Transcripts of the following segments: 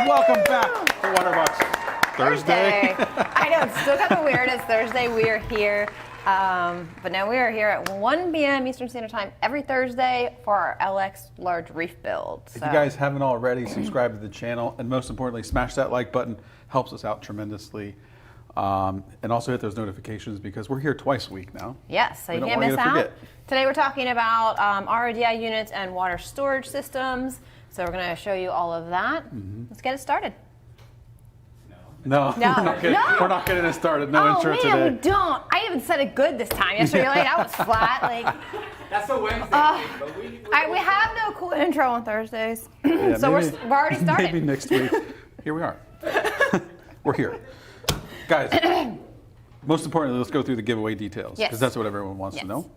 Welcome back to Waterbox Thursday. I know, it's still kind of weird. It's Thursday. We are here. But now we are here at 1 p.m. Eastern Standard Time every Thursday for our LX Large Reef build. If you guys haven't already, subscribe to the channel, and most importantly, smash that like button. Helps us out tremendously. And also hit those notifications because we're here twice a week now. Yes, so you can't miss out. Today we're talking about RODI units and water storage systems. So we're going to show you all of that. Let's get it started. No, we're not getting it started. No intro today. Oh man, we don't. I even said it good this time. Yesterday, like, that was flat. Like, that's a Wednesday thing, but we have no cool intro on Thursdays. Yeah, so maybe, we're already started. Maybe next week. Here we are. We're here. Guys, most importantly, let's go through the giveaway details because that's what everyone wants to know.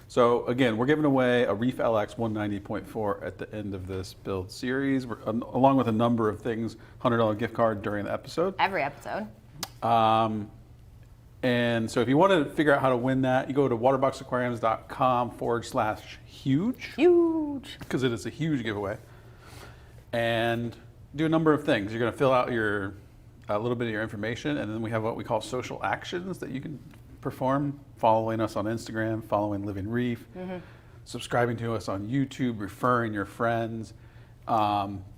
So again, we're giving away a Reef LX 190.4 at the end of this build series, along with a number of things, $100 gift card during the episode. Every episode. And so if you want to figure out how to win that, you go to waterboxaquariums.com/huge. Huge. Because it is a huge giveaway. And do a number of things. You're going to fill out a little bit of your information, and then we have what we call social actions that you can perform, following us on Instagram, following Living Reef, subscribing to us on YouTube, referring your friends,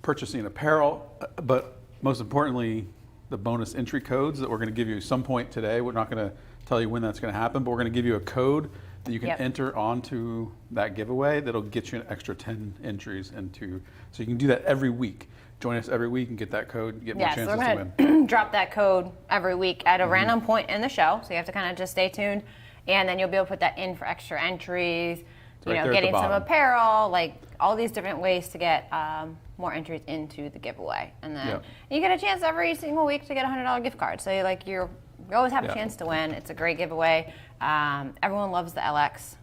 purchasing apparel, but most importantly, the bonus entry codes that we're going to give you some point today. We're not going to tell you when that's going to happen, but we're going to give you a code that you can enter onto that giveaway that'll get you an extra 10 entries into, so you can do that every week. Join us every week and get that code and get more chances to win. So we're going to drop that code every week at a random point in the show. So you have to kind of just stay tuned. And then you'll be able to put that in for extra entries, getting some apparel, like all these different ways to get more entries into the giveaway. And then you get a chance every single week to get a $100 gift card. So you always have a chance to win. It's a great giveaway. Everyone loves the LX.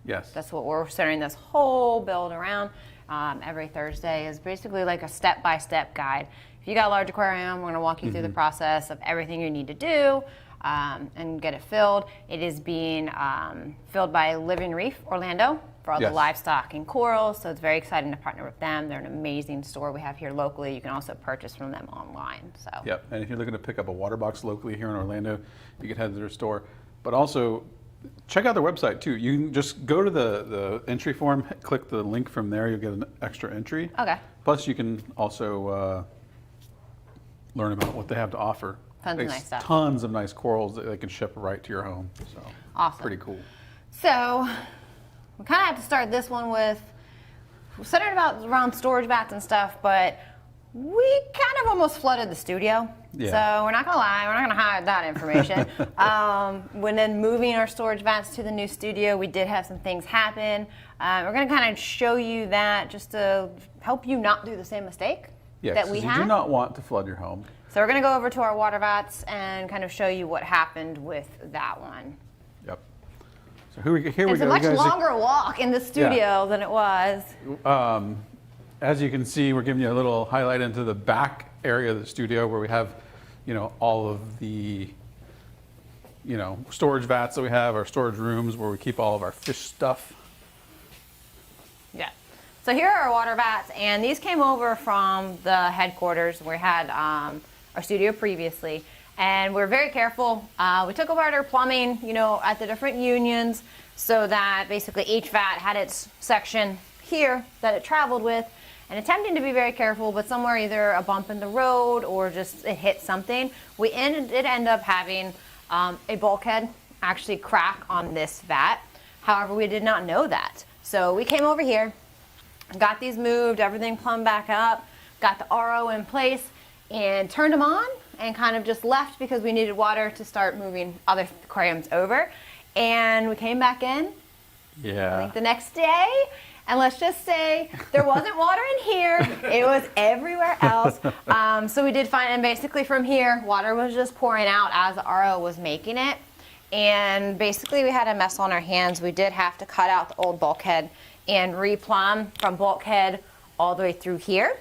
Yes. That's what we're centering this whole build around. Every Thursday is basically like a step-by-step guide. If you got a large aquarium, we're going to walk you through the process of everything you need to do and get it filled. It is being filled by Living Reef Orlando for all the livestock and corals, so it's very exciting to partner with them. They're an amazing store we have here locally. You can also purchase from them online. So. Yep, and if you're looking to pick up a water box locally here in Orlando, you can head to their store. But also, check out their website too. You can just go to the entry form, click the link from there, you'll get an extra entry. Okay. Plus you can also learn about what they have to offer. Tons of nice stuff. Tons of nice corals that they can ship right to your home. So awesome. Pretty cool. So we kind of have to start this one with, we're centered around storage vats and stuff, but we kind of almost flooded the studio. Yeah. So we're not going to lie, we're not going to hide that information. When then moving our storage vats to the new studio, we did have some things happen. We're going to kind of show you that just to help you not do the same mistake that we had. You do not want to flood your home. So we're going to go over to our water vats and kind of show you what happened with that one. Yep. So here we go. It's a much longer walk in the studio than it was. As you can see, we're giving you a little highlight into the back area of the studio where we have, all of the, storage vats that we have, our storage rooms where we keep all of our fish stuff. Yeah. So here are our water vats, and these came over from the headquarters where we had our studio previously. And we're very careful. We took apart our plumbing, at the different unions so that basically each vat had its section here that it traveled with. And attempting to be very careful, but somewhere either a bump in the road or just it hit something, we did end up having a bulkhead actually crack on this vat. However, we did not know that. So we came over here, got these moved, everything plumbed back up, got the RO in place, and turned them on, and kind of just left because we needed water to start moving other aquariums over. And we came back in, I think the next day, and let's just say there wasn't water in here. It was everywhere else. So we did find, and basically from here, water was just pouring out as the RO was making it. And basically we had a mess on our hands. We did have to cut out the old bulkhead and re-plumb from bulkhead all the way through here.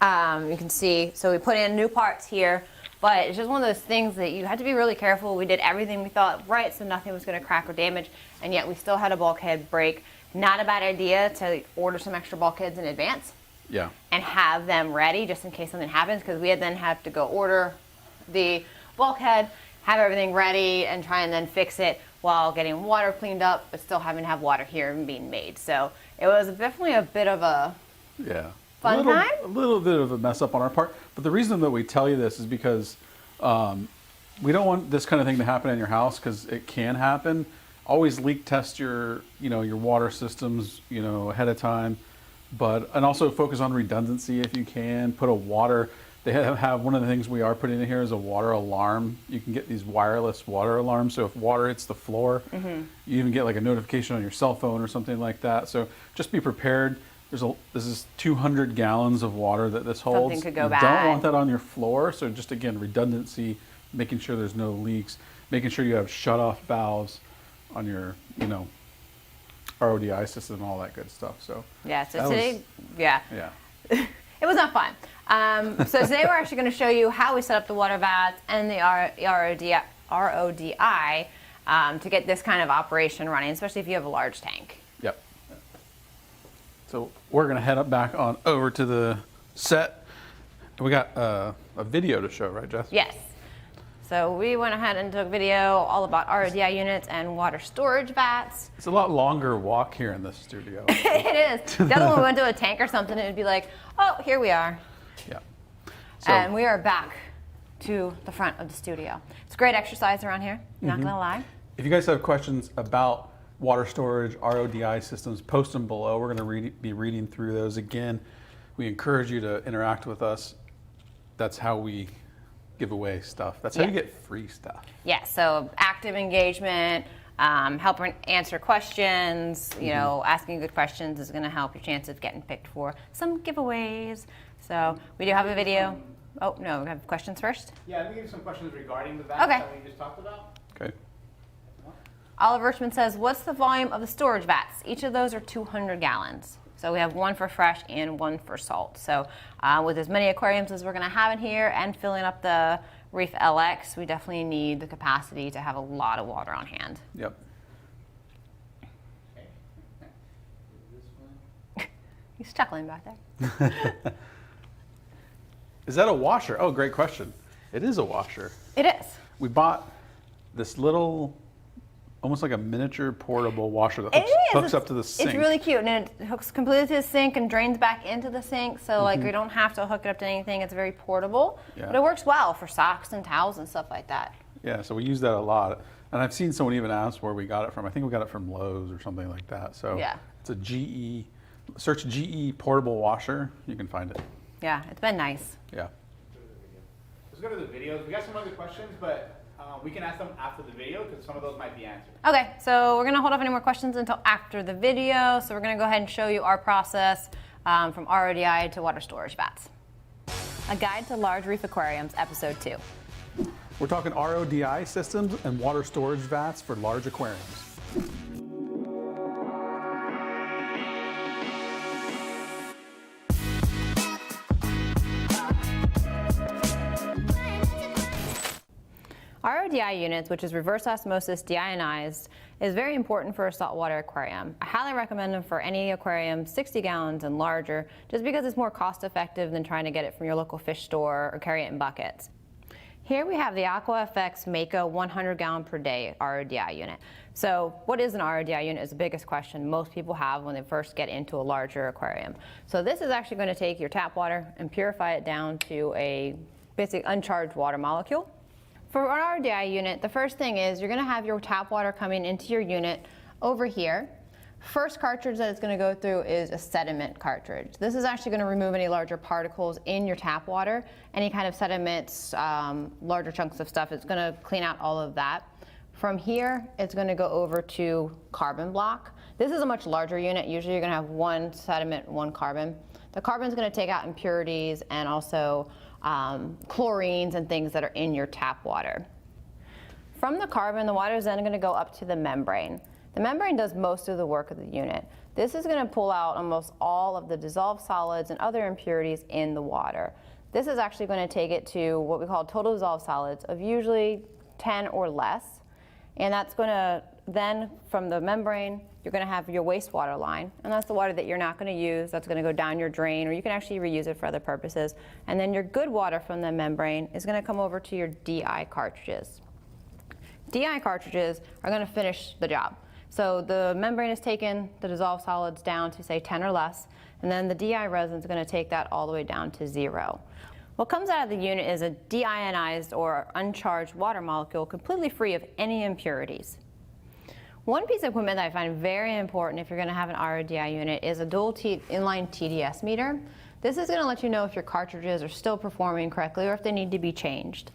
You can see, so we put in new parts here, but it's just one of those things that you had to be really careful. We did everything we thought right, so nothing was gonna crack or damage, and yet we still had a bulkhead break. Not a bad idea to order some extra bulkheads in advance. Yeah. and have them ready just in case something happens, because we then have to go order the bulkhead, have everything ready, and try and then fix it while getting water cleaned up, but still having to have water here and being made. So it was definitely a bit of a fun time. A little bit of a mess up on our part. But the reason that we tell you this is because we don't want this kind of thing to happen in your house, because it can happen. Always leak test your water systems, ahead of time. And also focus on redundancy if you can. Put a water. They have one of the things we are putting in here is a water alarm. You can get these wireless water alarms. So if water hits the floor, you even get like a notification on your cell phone or something like that. So just be prepared. This is 200 gallons of water that this holds. Something could go you bad. don't want that on your floor. So just again, redundancy, making sure there's no leaks, making sure you have shut-off valves on your, RODI system and all that good stuff. So Yeah, so today, yeah. it was not fun. So today we're actually going to show you how we set up the water vats and the RODI to get this kind of operation running, especially if you have a large tank. Yep. So we're going to head up back on over to the set. We got a video to show, right, Jess? Yes. So we went ahead and took video all about RODI units and water storage vats. It's a lot longer walk here in this studio. It is. The other one we went to a tank or something, it would be like, oh, here we are. Yeah. And we are back to the front of the studio. It's a great exercise around here, not gonna lie. If you guys have questions about water storage, RODI systems, post them below. We're gonna be reading through those again. We encourage you to interact with us. That's how we give away stuff. That's how you get free stuff. Yeah, so active engagement, helping answer questions, asking good questions is gonna help your chance of getting picked for some giveaways. So we do have a video. Oh, no, we have questions first? Yeah, let me give you some questions regarding the vats Okay. that we just talked about. Okay. Oliver Richmond says, what's the volume of the storage vats? Each of those are 200 gallons. So we have one for fresh and one for salt. So with as many aquariums as we're going to have in here and filling up the Reef LX, we definitely need the capacity to have a lot of water on hand. Yep. Okay. This one. He's chuckling back there. Is that a washer? Oh, great question. It is a washer. It is. We bought this little, almost like a miniature portable washer that hooks up to the sink. It's really cute, and it hooks completely to the sink and drains back into the sink. So like we don't have to hook it up to anything. It's very portable, but it works well for socks and towels and stuff like that. Yeah, so we use that a lot. And I've seen someone even ask where we got it from. I think we got it from Lowe's or something like that. So it's a GE, search GE portable washer. You can find it. Yeah, it's been nice. Yeah. Let's go to the videos. We got some other questions, but we can ask them after the video because some of those might be answered. Okay, so we're going to hold off any more questions until after the video. So we're going to go ahead and show you our process from RODI to water storage vats. A Guide to Large Reef Aquariums, Episode 2. We're talking RODI systems and water storage vats for large aquariums. RODI units, which is reverse osmosis deionized, is very important for a saltwater aquarium. I highly recommend them for any aquarium 60 gallons and larger, just because it's more cost effective than trying to get it from your local fish store or carry it in buckets. Here we have the AquaFX Mako 100 gallon per day RODI unit. So what is an RODI unit is the biggest question most people have when they first get into a larger aquarium. So this is actually going to take your tap water and purify it down to a basic uncharged water molecule. For an RODI unit, the first thing is you're going to have your tap water coming into your unit over here. First cartridge that it's going to go through is a sediment cartridge. This is actually going to remove any larger particles in your tap water, any kind of sediments, larger chunks of stuff. It's going to clean out all of that. From here, it's going to go over to carbon block. This is a much larger unit. Usually you're going to have one sediment, one carbon. The carbon is going to take out impurities and also chlorines and things that are in your tap water. From the carbon, the water is then going to go up to the membrane. The membrane does most of the work of the unit. This is going to pull out almost all of the dissolved solids and other impurities in the water. This is actually going to take it to what we call total dissolved solids of usually 10 or less. And that's going to then from the membrane, you're going to have your wastewater line, and that's the water that you're not going to use. That's going to go down your drain, or you can actually reuse it for other purposes. And then your good water from the membrane is going to come over to your DI cartridges. DI cartridges are going to finish the job. So the membrane is taking the dissolved solids down to say 10 or less, and then the DI resin is going to take that all the way down to 0. What comes out of the unit is a deionized or uncharged water molecule completely free of any impurities. One piece of equipment that I find very important if you're going to have an RODI unit is a dual inline TDS meter. This is going to let you know if your cartridges are still performing correctly or if they need to be changed.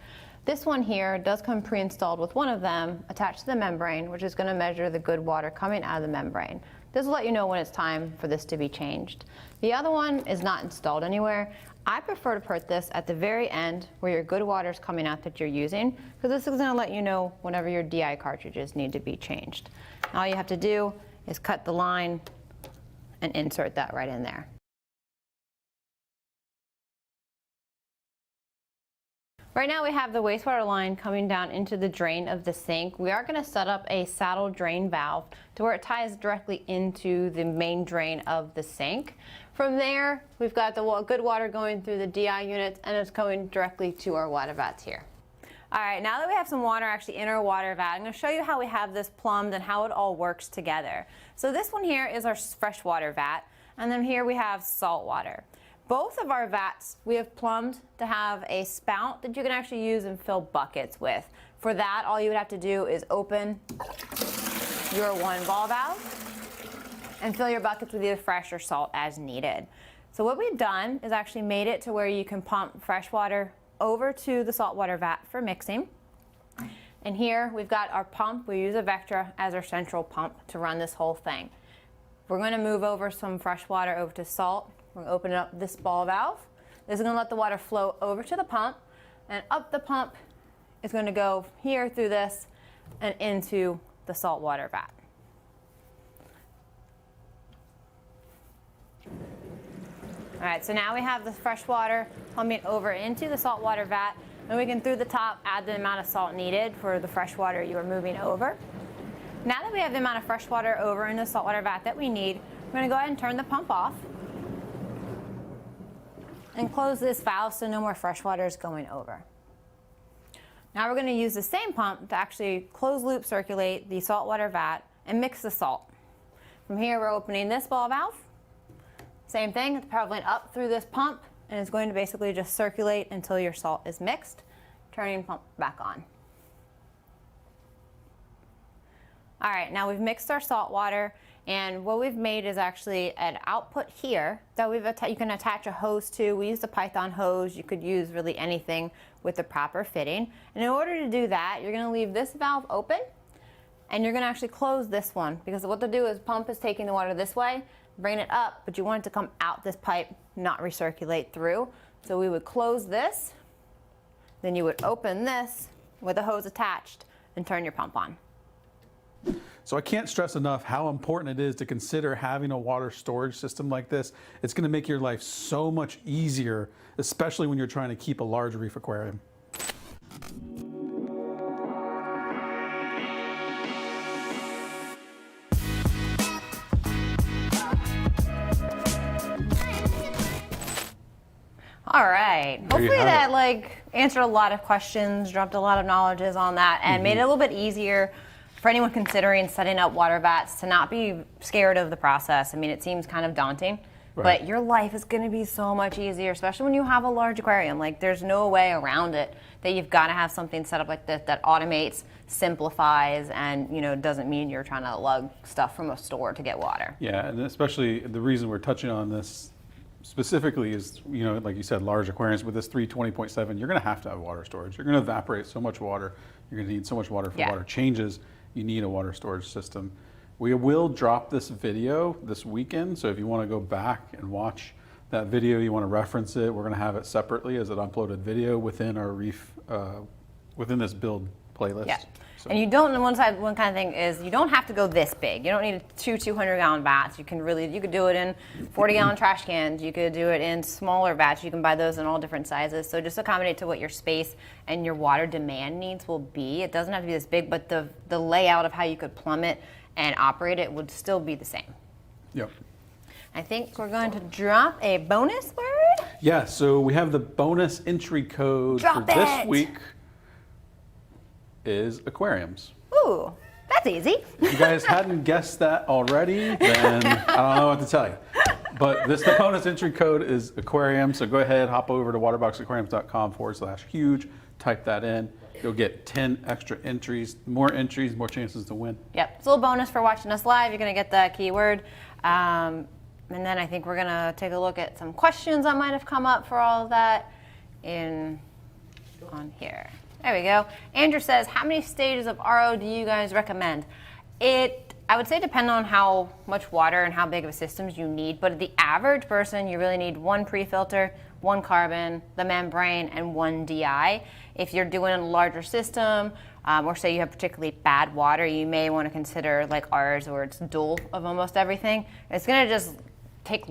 This one here does come pre-installed with one of them attached to the membrane, which is going to measure the good water coming out of the membrane. This will let you know when it's time for this to be changed. The other one is not installed anywhere. I prefer to put this at the very end where your good water is coming out that you're using, because this is going to let you know whenever your DI cartridges need to be changed. All you have to do is cut the line and insert that right in there. Right now we have the wastewater line coming down into the drain of the sink. We are going to set up a saddle drain valve to where it ties directly into the main drain of the sink. From there, we've got the good water going through the DI units, and it's going directly to our water vats here. All right, now that we have some water actually in our water vat, I'm going to show you how we have this plumbed and how it all works together. So this one here is our freshwater vat, and then here we have salt water. Both of our vats we have plumbed to have a spout that you can actually use and fill buckets with. For that, all you would have to do is open your one ball valve and fill your buckets with either fresh or salt as needed. So what we've done is actually made it to where you can pump fresh water over to the saltwater vat for mixing. And here we've got our pump. We use a Vectra as our central pump to run this whole thing. We're going to move over some fresh water over to salt. We're going to open up this ball valve. This is going to let the water flow over to the pump, and up the pump is going to go here through this and into the saltwater vat. All right, so now we have the fresh water pumping over into the saltwater vat, and we can, through the top, add the amount of salt needed for the fresh water you are moving over. Now that we have the amount of fresh water over in the saltwater vat that we need, we're going to go ahead and turn the pump off and close this valve so no more fresh water is going over. Now we're going to use the same pump to actually close loop circulate the saltwater vat and mix the salt. From here, we're opening this ball valve. Same thing, it's traveling up through this pump, and it's going to basically just circulate until your salt is mixed. Turning pump back on. All right, now we've mixed our salt water, and what we've made is actually an output here that you can attach a hose to. We used a Python hose. You could use really anything with the proper fitting. And in order to do that, you're going to leave this valve open, and you're going to actually close this one, because what they'll do is pump is taking the water this way, bring it up, but you want it to come out this pipe, not recirculate through. So we would close this, then you would open this with a hose attached and turn your pump on. So I can't stress enough how important it is to consider having a water storage system like this. It's going to make your life so much easier, especially when you're trying to keep a large reef aquarium. All right. Hopefully that answered a lot of questions, dropped a lot of knowledges on that, and made it a little bit easier for anyone considering setting up water vats to not be scared of the process. I mean, it seems kind of daunting, but your life is going to be so much easier, especially when you have a large aquarium. Like, there's no way around it that you've got to have something set up like this that automates, simplifies, and doesn't mean you're trying to lug stuff from a store to get water. Yeah, and especially the reason we're touching on this specifically is, like you said, large aquariums with this 320.7, you're going to have water storage. You're going to evaporate so much water. You're going to need so much water for water changes. You need a water storage system. We will drop this video this weekend, so if you want to go back and watch that video, you want to reference it, we're going to have it separately as an uploaded video within our reef, within this build playlist. Yeah. So- And you don't, one kind of thing is you don't have to go this big. You don't need two 200-gallon vats. You could do it in 40-gallon trash cans. You could do it in smaller vats. You can buy those in all different sizes. So just accommodate to what your space and your water demand needs will be. It doesn't have to be this big, but the layout of how you could plumb it and operate it would still be the same. Yep. I think we're going to drop a bonus word. Yeah, so we have the bonus entry code Drop for this it. week is aquariums. Ooh, that's easy. If you guys hadn't guessed that already, then I don't know what to tell you. But the bonus entry code is aquarium. So go ahead, hop over to waterboxaquariums.com/huge, type that in. You'll get 10 extra entries, more chances to win. Yep, it's a little bonus for watching us live. You're going to get that keyword. And then I think we're going to take a look at some questions that might have come up for all of that on here. There we go. Andrew says, how many stages of RO do you guys recommend? I would say depend on how much water and how big of a systems you need, but the average person, you really need one pre-filter, one carbon, the membrane, and one DI. If you're doing a larger system, or say you have particularly bad water, you may want to consider like ours, where it's dual of almost everything. It's going to just take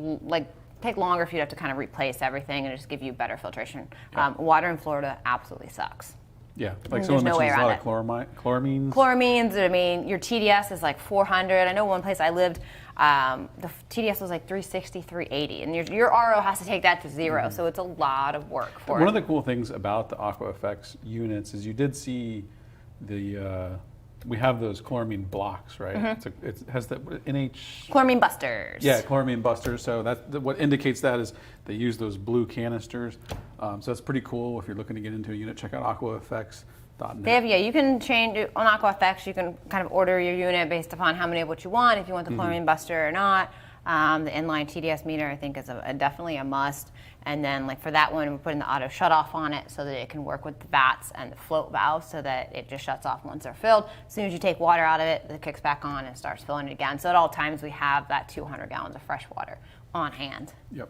longer if you have to kind of replace everything and just give you better filtration. Yeah. Water in Florida absolutely sucks. Yeah, like There's someone no way mentions a lot around of chloramines. Chloramines, I mean, your TDS is like 400. I know one place I lived, the TDS was like 360, 380, and your RO has to take that to 0, so it's a lot of work for it. One of the cool things about the AquaFX units is you did see we have those chloramine blocks, right? Mm-hmm. It has the NH... Chloramine busters. Yeah, chloramine busters. So what indicates that is they use those blue canisters. So that's pretty cool. If you're looking to get into a unit, check out aquafx.net. You can change it on AquaFX. You can kind of order your unit based upon how many of what you want, if you want the chloramine buster or not. The inline TDS meter, I think, is definitely a must. And then, like for that one, we're putting the auto shutoff on it so that it can work with the vats and the float valves so that it just shuts off once they're filled. As soon as you take water out of it, it kicks back on and starts filling it again. So at all times, we have that 200 gallons of fresh water on hand. Yep.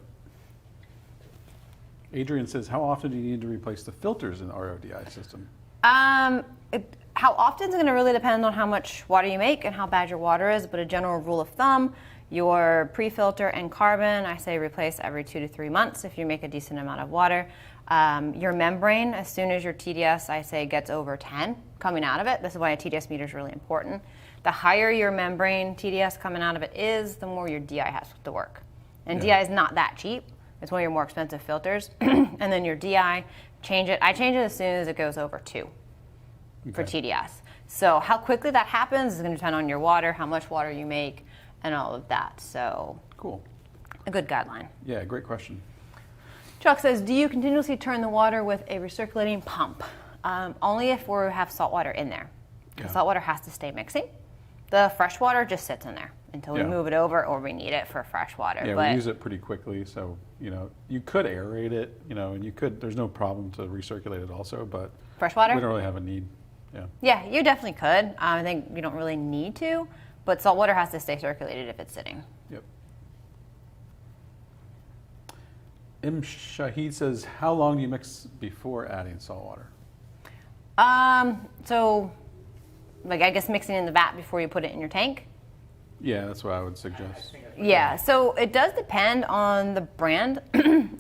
Adrian says, how often do you need to replace the filters in the RODI system? How often is going to really depend on how much water you make and how bad your water is, but a general rule of thumb, your pre-filter and carbon, I say replace every 2 to 3 months if you make a decent amount of water. Your membrane, as soon as your TDS, I say, gets over 10 coming out of it, this is why a TDS meter is really important. The higher your membrane TDS coming out of it is, the more your DI has to work. And DI is not that cheap. It's one of your more expensive filters. And then your DI, change it. I change it as soon as it goes over 2 for TDS. So how quickly that happens is going to depend on your water, how much water you make, and all of that. So Cool. a good guideline. Yeah, great question. Chuck says, do you continuously turn the water with a recirculating pump? Only if we have salt water in there. The salt water has to stay mixing. The fresh water just sits in there until we move it over or we need it for fresh water. Yeah, but we use it pretty quickly, so you could aerate it, and there's no problem to recirculate it also, but fresh water? we don't really have a need. Yeah, you definitely could. I think you don't really need to, but salt water has to stay circulated if it's sitting. Yep. M. Shahid says, how long do you mix before adding salt water? So, like, I guess mixing in the vat before you put it in your tank. Yeah, that's what I would suggest. Yeah, so it does depend on the brand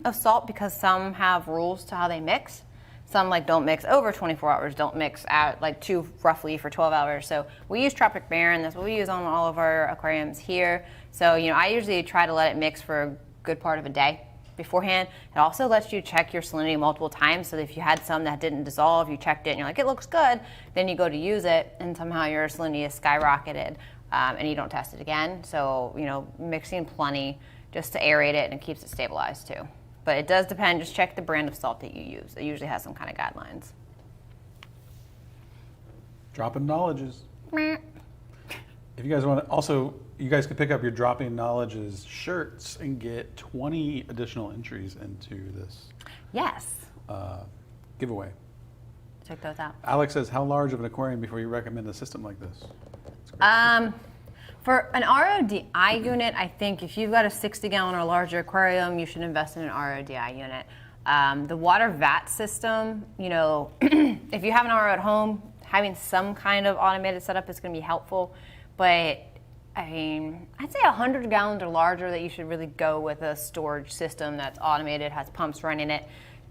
of salt because some have rules to how they mix. Some don't mix over 24 hours, don't mix at too roughly for 12 hours. So we use Tropic Marin, that's what we use on all of our aquariums here. So, I usually try to let it mix for a good part of a day beforehand. It also lets you check your salinity multiple times. So that if you had some that didn't dissolve, you checked it and you're like, it looks good. Then you go to use it and somehow your salinity is skyrocketed and you don't test it again. So, mixing plenty just to aerate it and it keeps it stabilized too. But it does depend, just check the brand of salt that you use. It usually has some kind of guidelines. Dropping knowledges. If you guys want to, also, you guys could pick up your Dropping Knowledges shirts and get 20 additional entries into this Yes. giveaway. Check those out. Alex says, how large of an aquarium before you recommend a system like this? For an RODI unit, I think if you've got a 60-gallon or larger aquarium, you should invest in an RODI unit. The water vat system, if you have an RO at home, having some kind of automated setup is going to be helpful. But I mean, I'd say 100 gallons or larger that you should really go with a storage system that's automated, has pumps running it.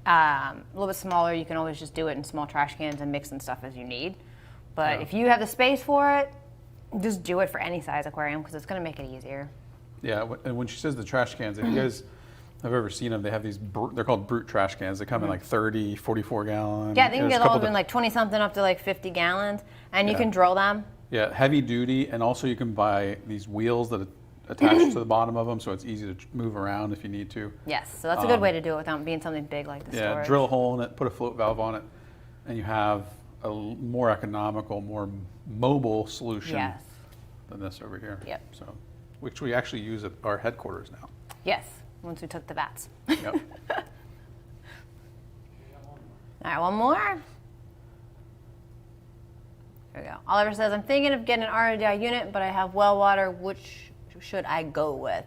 A little bit smaller, you can always just do it in small trash cans and mix in stuff as you need. But if you have the space for it, just do it for any size aquarium because it's going to make it easier. Yeah, and when she says the trash cans, if you guys have ever seen them, they have these, they're called brute trash cans. They come in like 30, 44 gallon. Yeah, they can get all of them like 20 something up to like 50 gallons, and you can drill them. Yeah, heavy duty, and also you can buy these wheels that attach to the bottom of them, so it's easy to move around if you need to. Yes, so that's a good way to do it without being something big like the storage. Drill a hole in it, put a float valve on it, and you have a more economical, more mobile solution than this over here. Yep. So, which we actually use at our headquarters now. Yes, once we took the vats. Yep. All right, one more. There we go. Oliver says, I'm thinking of getting an RODI unit, but I have well water. Which should I go with?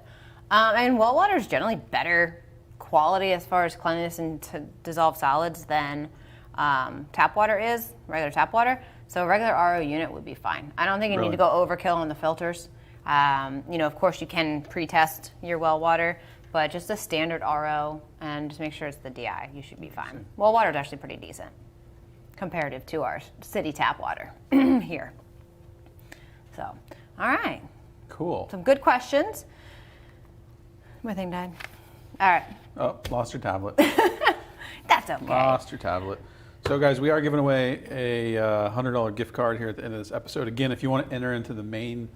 And well water is generally better quality as far as cleanliness and to dissolve solids than tap water is, regular tap water. So a regular RO unit would be fine. I don't think you need to go overkill on the filters. You know, of course you can pre-test your well water, but just a standard RO and just make sure it's the DI, you should be fine. Well water is actually pretty decent comparative to our city tap water here. So, all right. Cool. Some good questions. My thing died. All right. Oh, lost your tablet. That's okay. Lost your tablet. So guys, we are giving away a $100 gift card here at the end of this episode. Again, if you want to enter into the main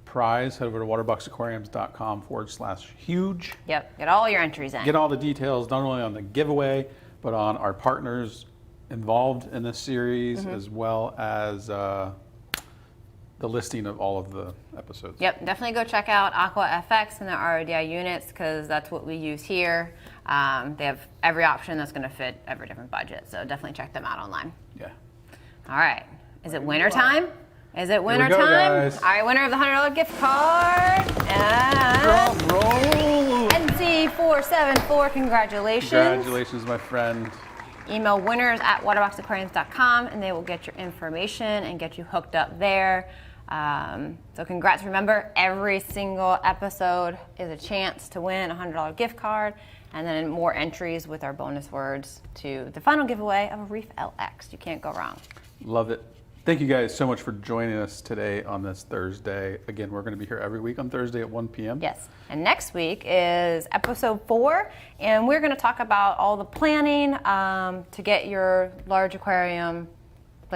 prize, head over to waterboxaquariums.com/huge. Yep, get all your entries in. Get all the details, not only on the giveaway, but on our partners involved in this series, as well as the listing of all of the episodes. Yep, definitely go check out AquaFX and the RODI units because that's what we use here. They have every option that's going to fit every different budget, so definitely check them out online. Yeah. All right, is it winter time? Is it winter Here we go, time? guys. All right, winner of the $100 gift card. And Drum roll! NC474, congratulations. Congratulations, my friend. Email winners@waterboxaquariums.com and they will get your information and get you hooked up there. So congrats. Remember, every single episode is a chance to win a $100 gift card and then more entries with our bonus words to the final giveaway of a Reef LX. You can't go wrong. Love it. Thank you guys so much for joining us today on this Thursday. Again, we're going to be here every week on Thursday at 1 p.m. Yes. And next week is episode 4, and we're going to talk about all the planning to get your large aquarium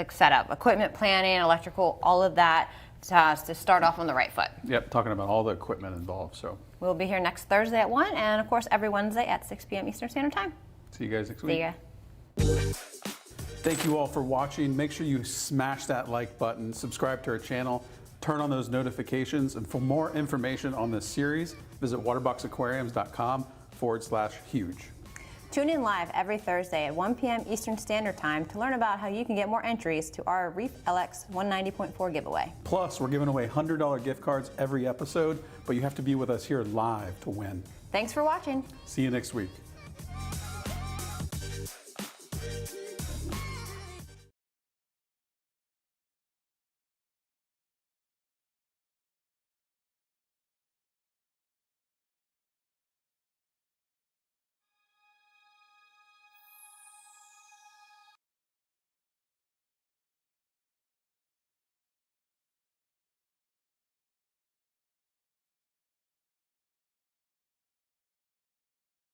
set up, equipment planning, electrical, all of that to start off on the right foot. Yep, talking about all the equipment involved. So we'll be here next Thursday at 1, and of course every Wednesday at 6 p.m. Eastern Standard Time. see you guys next week. See ya. Thank you all for watching. Make sure you smash that like button, subscribe to our channel, turn on those notifications, and for more information on this series, visit waterboxaquariums.com/huge. Tune in live every Thursday at 1 p.m. Eastern Standard Time to learn about how you can get more entries to our Reef LX 190.4 giveaway. Plus, we're giving away $100 gift cards every episode, but you have to be with us here live to win. Thanks for watching. See you next week.